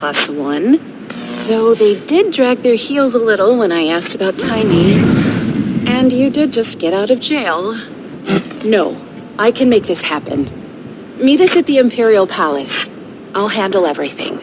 +1. Though they did drag their heels a little when I asked about timing. And you did just get out of jail. No, I can make this happen. Meet us at the Imperial Palace. I'll handle everything.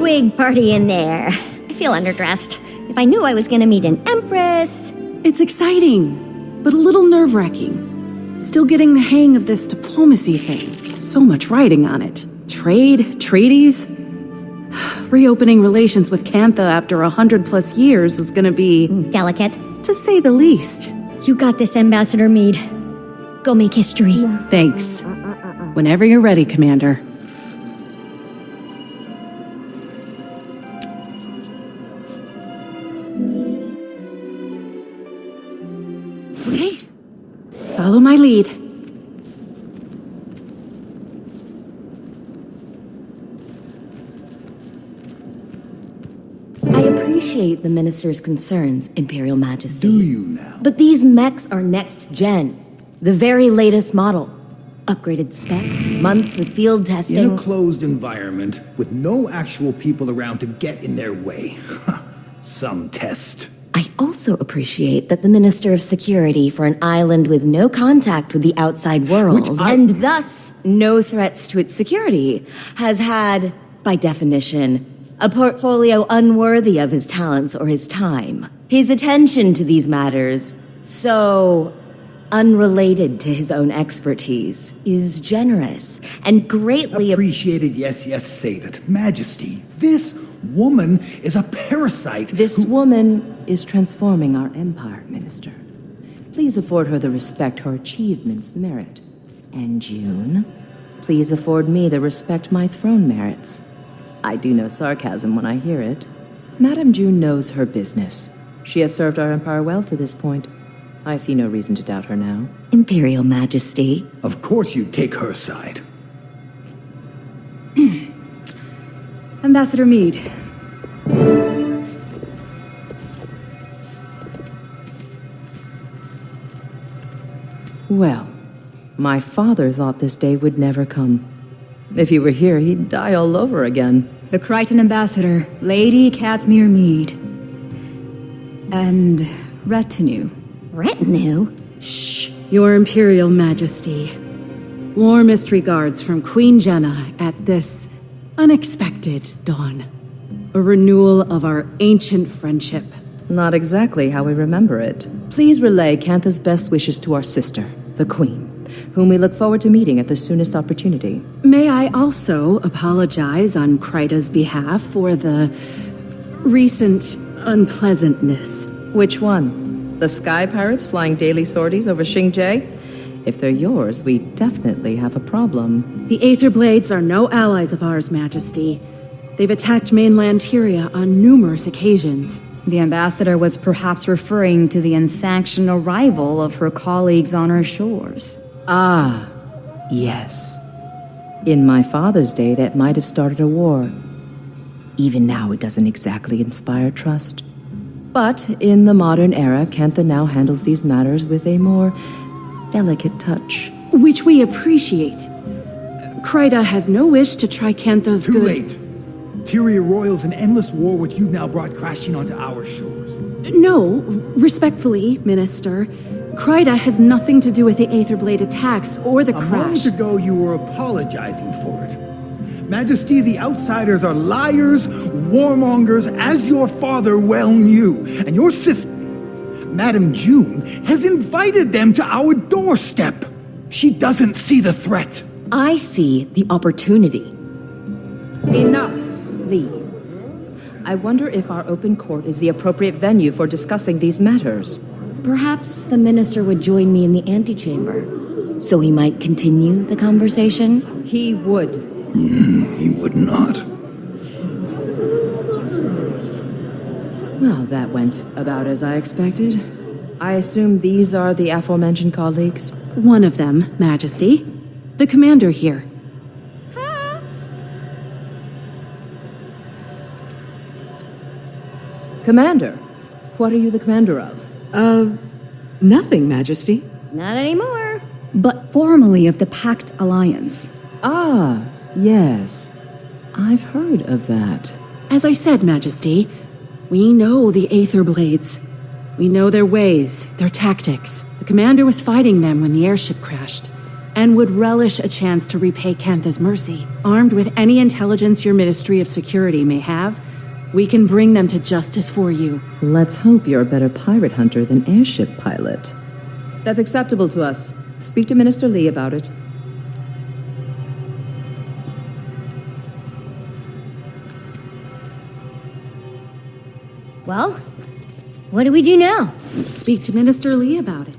Big party in there. I feel underdressed. If I knew I was gonna meet an empress... It's exciting, but a little nerve-wracking. Still getting the hang of this diplomacy thing. So much writing on it. Trade, treaties. Reopening relations with Cantha after 100+ years is gonna be... delicate. to say the least. You got this, Ambassador Meade. Go make history. Thanks. Whenever you're ready, Commander. Okay. Follow my lead. I appreciate the Minister's concerns, Imperial Majesty. Do you now? But these mechs are next gen. The very latest model. Upgraded specs, months of field testing. In a closed environment, with no actual people around to get in their way. Some test. I also appreciate that the Minister of Security for an island with no contact with the outside world, and thus no threats to its security, has had, by definition, a portfolio unworthy of his talents or his time. His attention to these matters, so unrelated to his own expertise, is generous and greatly appreciated. Yes, save it. Majesty, this woman is a parasite. This woman is transforming our empire, Minister. Please afford her the respect her achievements merit. And June, please afford me the respect my throne merits. I do know sarcasm when I hear it. Madame June knows her business. She has served our empire well to this point. I see no reason to doubt her now. Imperial Majesty. Of course you'd take her side. Ambassador Meade. Well, my father thought this day would never come. If he were here, he'd die all over again. The Crichton Ambassador, Lady Casimir Meade. And retinue. Retinue? Shh, Your Imperial Majesty. Warmest regards from Queen Jenna at this unexpected dawn. A renewal of our ancient friendship. Not exactly how we remember it. Please relay Cantha's best wishes to our sister, the Queen, whom we look forward to meeting at the soonest opportunity. May I also apologize on Kryta's behalf for the recent unpleasantness. Which one? The Sky Pirates flying daily sorties over Xingje? If they're yours, we definitely have a problem. The Aether Blades are no allies of ours, Majesty. They've attacked mainland Tyria on numerous occasions. The ambassador was perhaps referring to the unsanctioned arrival of her colleagues on our shores. Ah, yes. In my father's day, that might have started a war. Even now, it doesn't exactly inspire trust. But in the modern era, Cantha now handles these matters with a more delicate touch. Which we appreciate. Kryta has no wish to try Cantha's Too late. Tyria roils an endless war which you've now brought crashing onto our shores. No, respectfully, Minister. Kryta has nothing to do with the Aetherblade attacks or the crash. A moment ago, you were apologizing for it. Majesty, the outsiders are liars, warmongers, as your father well knew. And your sister, Madame June, has invited them to our doorstep. She doesn't see the threat. I see the opportunity. Enough, Lee. I wonder if our open court is the appropriate venue for discussing these matters. Perhaps the minister would join me in the antechamber, so he might continue the conversation? He would. He would not. Well, that went about as I expected. I assume these are the aforementioned colleagues? One of them, Majesty. The commander here. Commander, what are you the commander of? Nothing, Majesty. Not anymore. But formerly of the Pact Alliance. Ah, yes. I've heard of that. As I said, Majesty, we know the Aether Blades. We know their ways, their tactics. The commander was fighting them when the airship crashed, and would relish a chance to repay Cantha's mercy. Armed with any intelligence your Ministry of Security may have, we can bring them to justice for you. Let's hope you're a better pirate hunter than airship pilot. That's acceptable to us. Speak to Minister Lee about it. Well, what do we do now? Speak to Minister Lee about it.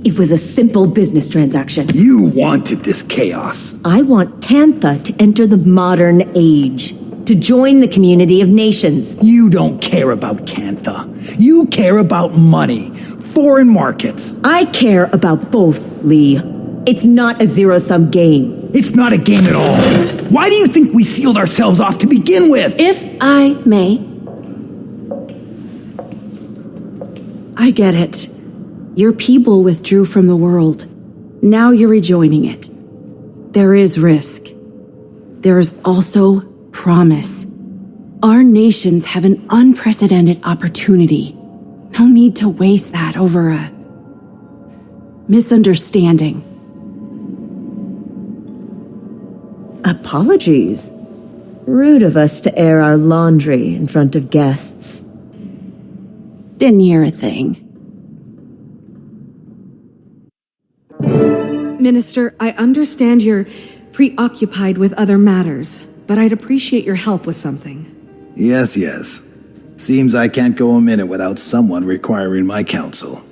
It was a simple business transaction. You wanted this chaos. I want Cantha to enter the modern age, to join the community of nations. You don't care about Cantha. You care about money, foreign markets. I care about both, Lee. It's not a zero-sum game. It's not a game at all. Why do you think we sealed ourselves off to begin with? If I may. I get it. Your people withdrew from the world. Now you're rejoining it. There is risk. There is also promise. Our nations have an unprecedented opportunity. No need to waste that over a misunderstanding. Apologies. Rude of us to air our laundry in front of guests. Didn't hear a thing. Minister, I understand you're preoccupied with other matters, but I'd appreciate your help with something. Yes. Seems I can't go a minute without someone requiring my counsel.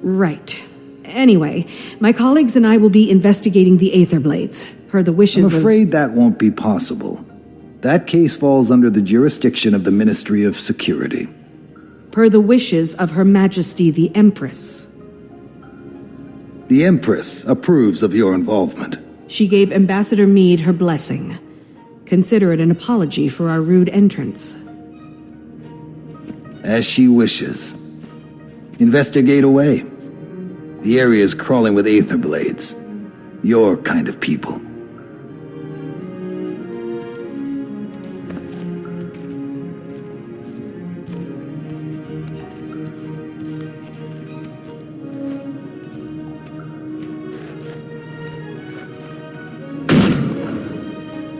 Right. Anyway, my colleagues and I will be investigating the Aether Blades, per the wishes I'm afraid that won't be possible. That case falls under the jurisdiction of the Ministry of Security. Per the wishes of Her Majesty the Empress. The Empress approves of your involvement. She gave Ambassador Meade her blessing. Consider it an apology for our rude entrance. As she wishes. Investigate away. The area is crawling with Aether Blades. Your kind of people.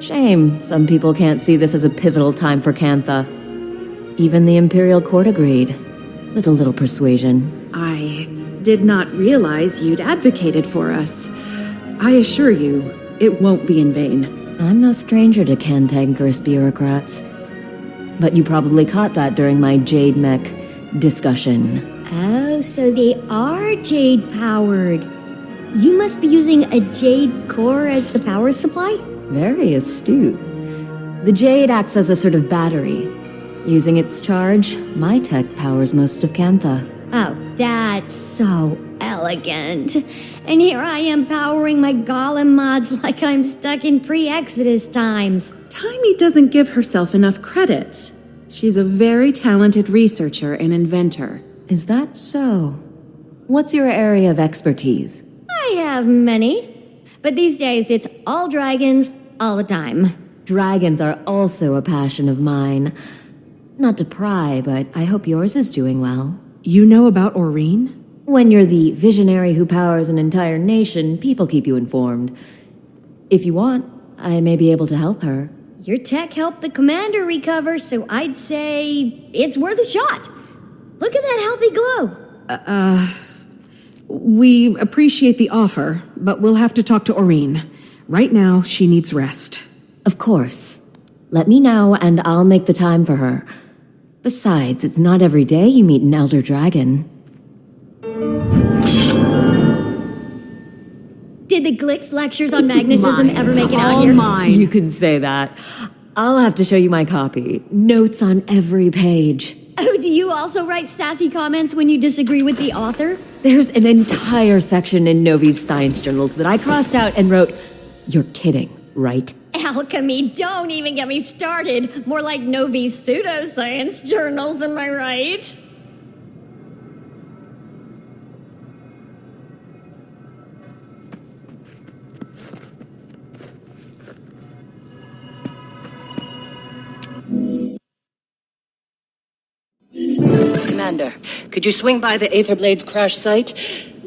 Shame some people can't see this as a pivotal time for Cantha. Even the Imperial Court agreed, with a little persuasion. I did not realize you'd advocated for us. I assure you, it won't be in vain. I'm no stranger to cantankerous bureaucrats. But you probably caught that during my Jade Mech discussion. Oh, so they are jade-powered. You must be using a jade core as the power supply? Very astute. The Jade acts as a sort of battery. Using its charge, my tech powers most of Cantha. Oh, that's so elegant. And here I am powering my golem mods like I'm stuck in pre-Exodus times. Taimi doesn't give herself enough credit. She's a very talented researcher and inventor. Is that so? What's your area of expertise? I have many. But these days, it's all dragons, all the time. Dragons are also a passion of mine. Not to pry, but I hope yours is doing well. You know about Aurene? When you're the visionary who powers an entire nation, people keep you informed. If you want, I may be able to help her. Your tech helped the commander recover, so I'd say it's worth a shot. Look at that healthy glow. We appreciate the offer, but we'll have to talk to Aurene. Right now, she needs rest. Of course. Let me know, and I'll make the time for her. Besides, it's not every day you meet an elder dragon. Did the Glix lectures on magnetism ever make it out All here? mine. You can say that. I'll have to show you my copy. Notes on every page. Oh, do you also write sassy comments when you disagree with the author? There's an entire section in Novi's science journals that I crossed out and wrote, "You're kidding, right?" Alchemy, don't even get me started. More like Novi's pseudoscience journals, am I right? Commander, could you swing by the Aetherblades crash site?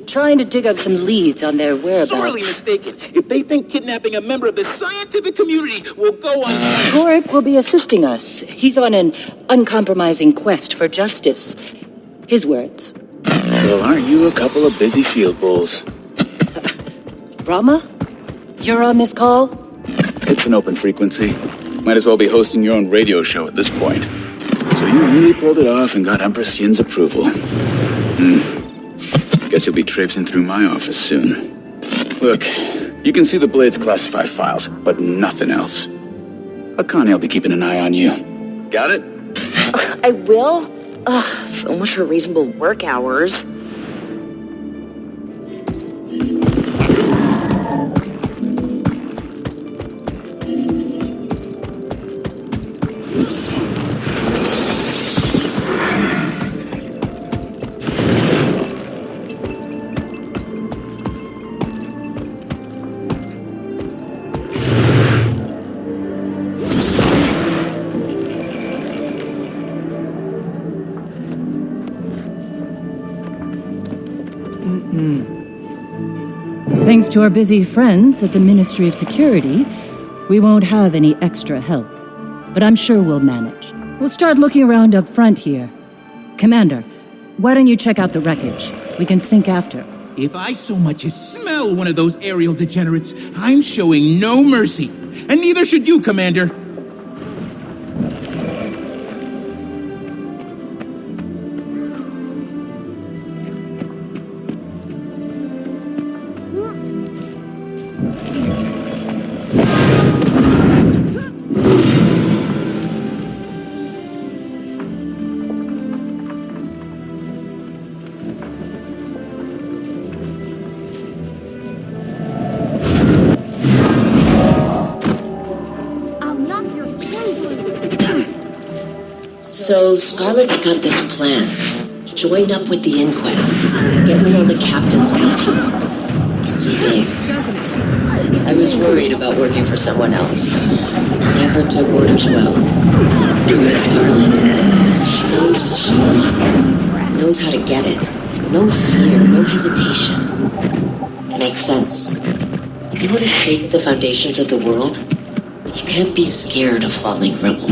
Trying to dig up some leads on their whereabouts. Sorely mistaken. If they think kidnapping a member of the scientific community will go unpunished. Gorik will be assisting us. He's on an uncompromising quest for justice. His words. Well, aren't you a couple of busy field bulls? Rama? You're on this call? It's an open frequency. Might as well be hosting your own radio show at this point. So you really pulled it off and got Empress Yin's approval. Guess you'll be traipsing through my office soon. Look, you can see the Blade's classified files, but nothing else. Akane will be keeping an eye on you. Got it? I will? Ugh, so much for reasonable work hours. Thanks to our busy friends at the Ministry of Security, we won't have any extra help. But I'm sure we'll manage. We'll start looking around up front here. Commander, why don't you check out the wreckage? We can sync after. If I so much as smell one of those aerial degenerates, I'm showing no mercy. And neither should you, Commander. So Scarlet got this plan. Join up with the Inquest. Get me on the captain's council. It's big. I was worried about working for someone else. Never took orders well. Darling, she knows what she wants. Knows how to get it. No fear, no hesitation. Makes sense. You want to create the foundations of the world? You can't be scared of falling rubble.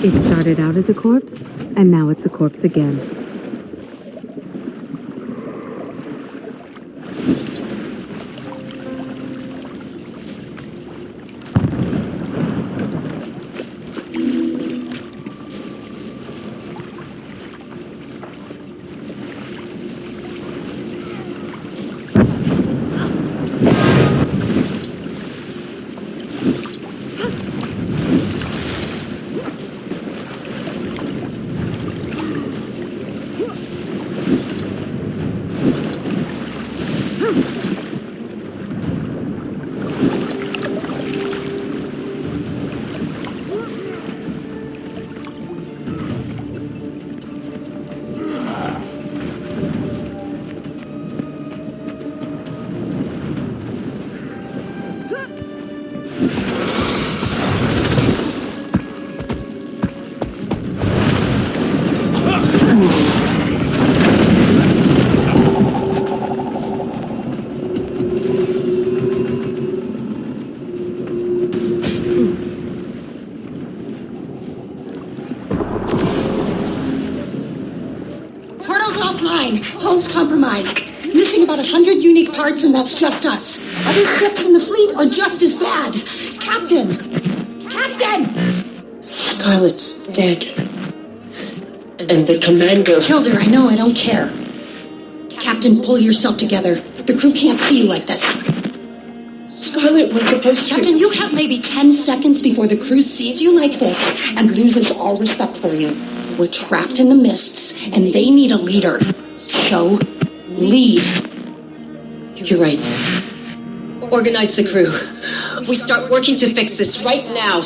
It started out as a corpse, and now it's a corpse again. parts and that's just us. Other ships in the fleet are just as bad. Captain! Captain! Scarlet's dead. And the commander... Killed her, I know, I don't care. Captain, pull yourself together. The crew can't see you like this. Scarlet was supposed to... Captain, you have maybe 10 seconds before the crew sees you like this and loses all respect for you. We're trapped in the mists, and they need a leader. So, lead. You're right. Organize the crew. We start working to fix this right now.